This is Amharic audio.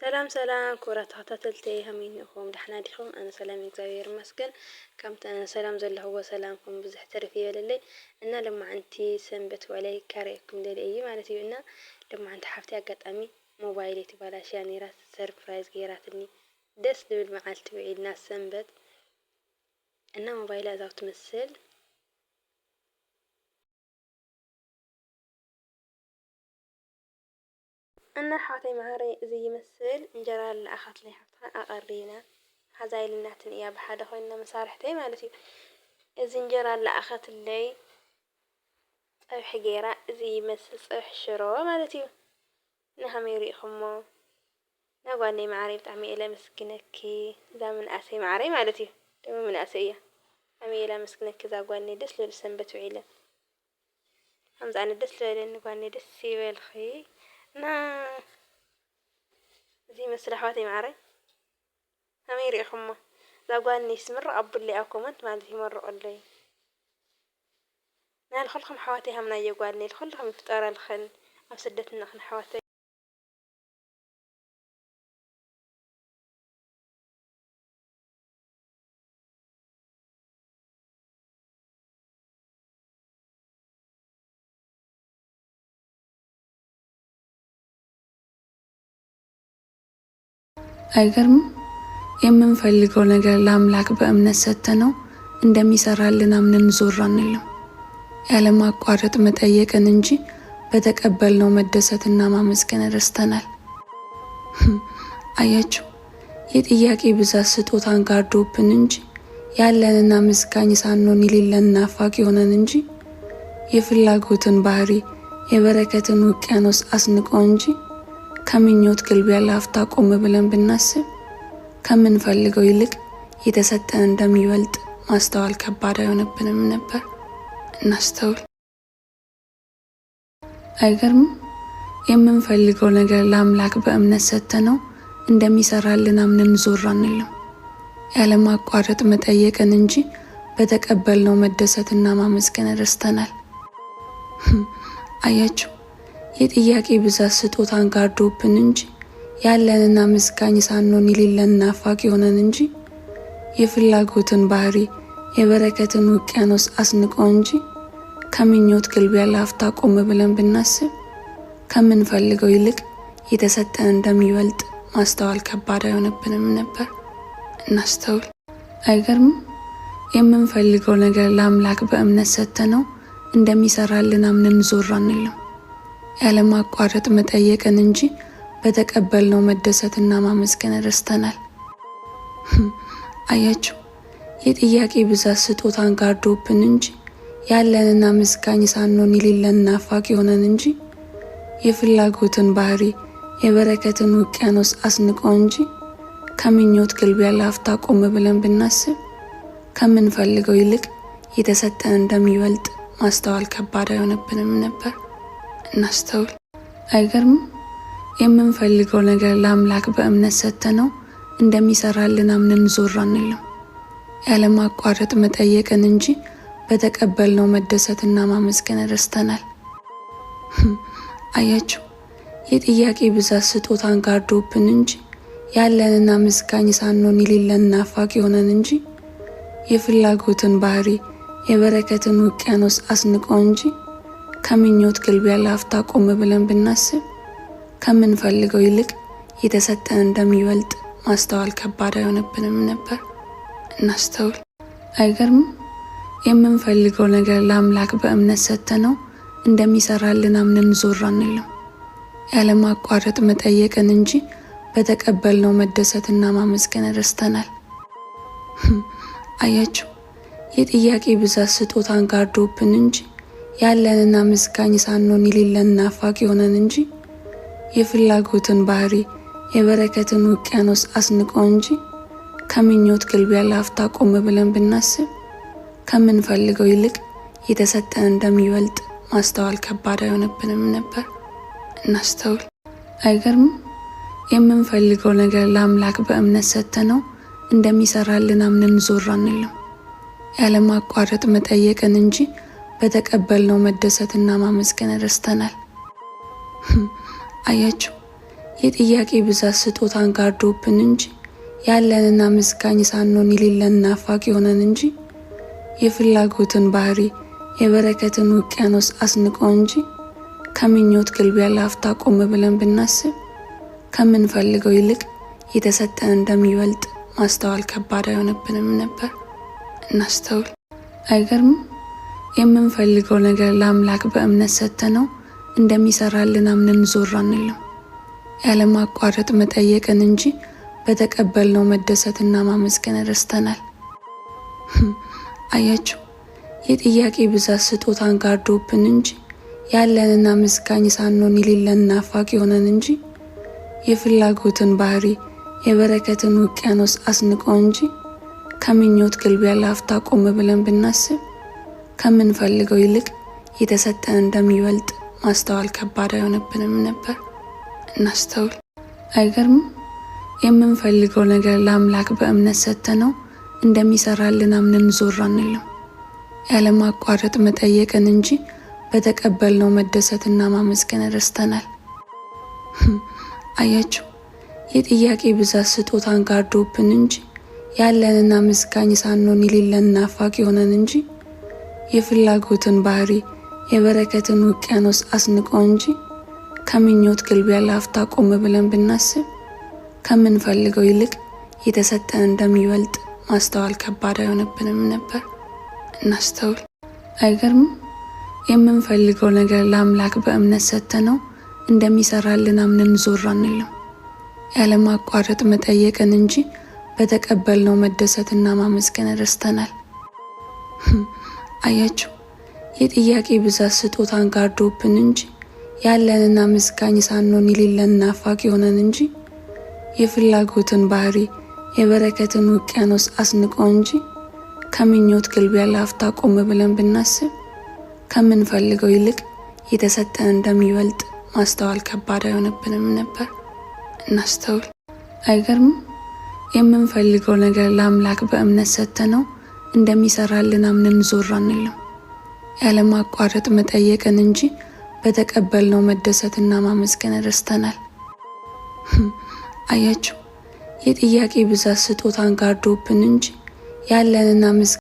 سلام سلام كرة تلتي همينكم دحنا ديكم أنا سلام إكزابير مسكن كمت أنا سلام زله هو سلامكم بزحتر فيه للي إن لما أنتي سنبت وعلي كاريكم للي معناتي إن لما أنت حفتي أقط أمي موبايلي تبالاش يعني راس سيربرايز غيراتني دس دول معالت بعيد ناس سنبت إن موبايلي أزاو تمثل أنا حاتي معاري زي يمثل انجرال الأخت لي حفتها أقرينا حزايل الناتن إياه بحدا خوينا مسارحتي مالتي الزنجرة اللي أخذت اللي صبح جيرة زي يمثل صبح الشروع مالتي نهم يريخمو نقولني معاري بتعمي إلى مسكنكي ذا من أسي معاري مالتي دم من أسية عمي إلى مسكنك ذا قولني دسلو لسنبت وعيلة همز أنا دسلو لأن قولني دسي بالخي نا زي مسلحواتي معاري همير يا خمه لا قالني سمر أب اللي أكومنت ما عندي مرة قال نال خلهم حواتي هم نايو قالني خلهم فطار الخل أو سدتنا خن حواتي አይገርም የምንፈልገው ነገር ለአምላክ በእምነት ሰተነው እንደሚሰራልን አምነን ዞር አንልም። ያለማቋረጥ መጠየቅን እንጂ በተቀበልነው መደሰትና ማመስገን ረስተናል። አያችሁ የጥያቄ ብዛት ስጦታን ጋርዶብን እንጂ ያለንና ምስጋኝ ሳንሆን የሌለን ናፋቂ ሆነን እንጂ የፍላጎትን ባህሪ የበረከትን ውቅያኖስ አስንቆ እንጂ ከምኞት ግልቢያ ለአፍታ ቆም ብለን ብናስብ ከምንፈልገው ይልቅ የተሰጠን እንደሚበልጥ ማስተዋል ከባድ አይሆንብንም ነበር። እናስተውል። አይገርም የምንፈልገው ነገር ለአምላክ በእምነት ሰተነው እንደሚሰራልን አምነን ዞር አንልም። ያለማቋረጥ መጠየቅን እንጂ በተቀበልነው መደሰትና ማመስገን ረስተናል። አያችሁ የጥያቄ ብዛት ስጦታን ጋርዶብን እንጂ ያለንና ምስጋኝ ሳንሆን የሌለን ናፋቂ ሆነን እንጂ የፍላጎትን ባህሪ የበረከትን ውቅያኖስ አስንቆ እንጂ ከምኞት ግልቢያ ለአፍታ ቆም ብለን ብናስብ ከምንፈልገው ይልቅ የተሰጠን እንደሚበልጥ ማስተዋል ከባድ አይሆንብንም ነበር። እናስተውል። አይገርም የምንፈልገው ነገር ለአምላክ በእምነት ሰተነው እንደሚሰራልን አምነን ዞር አንልም። ያለማቋረጥ መጠየቅን እንጂ በተቀበልነው መደሰትና ማመስገን ረስተናል። አያችሁ የጥያቄ ብዛት ስጦታን ጋርዶብን እንጂ ያለንና ምስጋኝ ሳንሆን የሌለን ናፋቂ ሆነን እንጂ የፍላጎትን ባህሪ የበረከትን ውቅያኖስ አስንቆ እንጂ ከምኞት ግልቢያ ለአፍታ ቆም ብለን ብናስብ ከምንፈልገው ይልቅ የተሰጠን እንደሚበልጥ ማስተዋል ከባድ አይሆንብንም ነበር። እናስተውል። አይገርም የምንፈልገው ነገር ለአምላክ በእምነት ሰተነው እንደሚሰራልን አምነን ዞር አንልም። ያለማቋረጥ መጠየቅን እንጂ በተቀበልነው መደሰትና ማመስገን ረስተናል። አያችሁ የጥያቄ ብዛት ስጦታን ጋርዶብን እንጂ ያለንና ምስጋኝ ሳንሆን የሌለን ናፋቂ ሆነን እንጂ የፍላጎትን ባህሪ የበረከትን ውቅያኖስ አስንቆ እንጂ ከምኞት ግልቢያ ለአፍታ ቆም ብለን ብናስብ ከምንፈልገው ይልቅ የተሰጠን እንደሚበልጥ ማስተዋል ከባድ አይሆንብንም ነበር። እናስተውል። አይገርም የምንፈልገው ነገር ለአምላክ በእምነት ሰተነው እንደሚሰራልን አምነን ዞር አንልም። ያለማቋረጥ መጠየቅን እንጂ በተቀበልነው መደሰትና ማመስገን ረስተናል። አያችሁ የጥያቄ ብዛት ስጦታን ጋርዶብን እንጂ ያለንና ምስጋኝ ሳንሆን የሌለን ናፋቂ ሆነን እንጂ የፍላጎትን ባህሪ የበረከትን ውቅያኖስ አስንቆ እንጂ ከምኞት ግልቢያ ለአፍታ ቆም ብለን ብናስብ ከምንፈልገው ይልቅ የተሰጠን እንደሚበልጥ ማስተዋል ከባድ አይሆንብንም ነበር። እናስተውል። አይገርም የምንፈልገው ነገር ለአምላክ በእምነት ሰተነው እንደሚሰራልን አምነን ዞር አንልም። ያለማቋረጥ መጠየቅን እንጂ በተቀበልነው መደሰትና ማመስገን ረስተናል። አያችሁ የጥያቄ ብዛት ስጦታን ጋርዶብን እንጂ ያለንና ምስጋኝ ሳንሆን የሌለን ናፋቂ ሆነን እንጂ የፍላጎትን ባህሪ የበረከትን ውቅያኖስ አስንቆ እንጂ ከምኞት ግልቢያ ለአፍታ ቆም ብለን ብናስብ ከምንፈልገው ይልቅ የተሰጠን እንደሚበልጥ ማስተዋል ከባድ አይሆንብንም ነበር። እናስተውል። አይገርምም? የምንፈልገው ነገር ለአምላክ በእምነት ሰጥተነው እንደሚሰራልን አምነን ዞር አንልም። ያለማቋረጥ መጠየቅን እንጂ በተቀበልነው መደሰትና ማመስገን ረስተናል። አያችሁ፣ የጥያቄ ብዛት ስጦታን ጋርዶብን እንጂ ያለንና ምስጋኝ ሳንሆን የሌለን ናፋቂ ሆነን እንጂ የፍላጎትን ባህሪ የበረከትን ውቅያኖስ አስንቆ እንጂ ከምኞት ግልቢያ ለአፍታ ቆም ብለን ብናስብ ከምንፈልገው ይልቅ የተሰጠን እንደሚበልጥ ማስተዋል ከባድ አይሆንብንም ነበር። እናስተውል። አይገርምም? የምንፈልገው ነገር ለአምላክ በእምነት ሰጥተነው እንደሚሰራልን አምነን ዞር አንልም። ያለማቋረጥ መጠየቅን እንጂ በተቀበልነው መደሰትና ማመስገን ረስተናል። አያችሁ፣ የጥያቄ ብዛት ስጦታን ጋርዶብን እንጂ ያለንና ምስጋኝ ሳንሆን የሌለን ናፋቂ ሆነን እንጂ የፍላጎትን ባህሪ የበረከትን ውቅያኖስ አስንቆ እንጂ ከምኞት ግልቢያ ለአፍታ ቆም ብለን ብናስብ ከምንፈልገው ይልቅ የተሰጠን እንደሚበልጥ ማስተዋል ከባድ አይሆንብንም ነበር። እናስተውል። አይገርምም? የምንፈልገው ነገር ለአምላክ በእምነት ሰጥተነው እንደሚሰራልን አምነን ዞር አንልም። ያለማቋረጥ መጠየቅን እንጂ በተቀበልነው መደሰትና ማመስገን ረስተናል። አያችሁ፣ የጥያቄ ብዛት ስጦታን ጋርዶብን እንጂ ያለንና ምስጋኝ ሳንሆን የሌለን ናፋቂ ሆነን እንጂ የፍላጎትን ባህሪ የበረከትን ውቅያኖስ አስንቆ እንጂ ከምኞት ግልቢያ ለአፍታ ቆም ብለን ብናስብ ከምንፈልገው ይልቅ የተሰጠን እንደሚበልጥ ማስተዋል ከባድ አይሆንብንም ነበር። እናስተውል። አይገርምም? የምንፈልገው ነገር ለአምላክ በእምነት ሰጥተነው እንደሚሰራልን አምነን ዞር አንልም። ያለማቋረጥ መጠየቅን እንጂ በተቀበልነው መደሰትና ማመስገን ረስተናል። አያችሁ፣ የጥያቄ ብዛት ስጦታን ጋርዶብን እንጂ ያለንና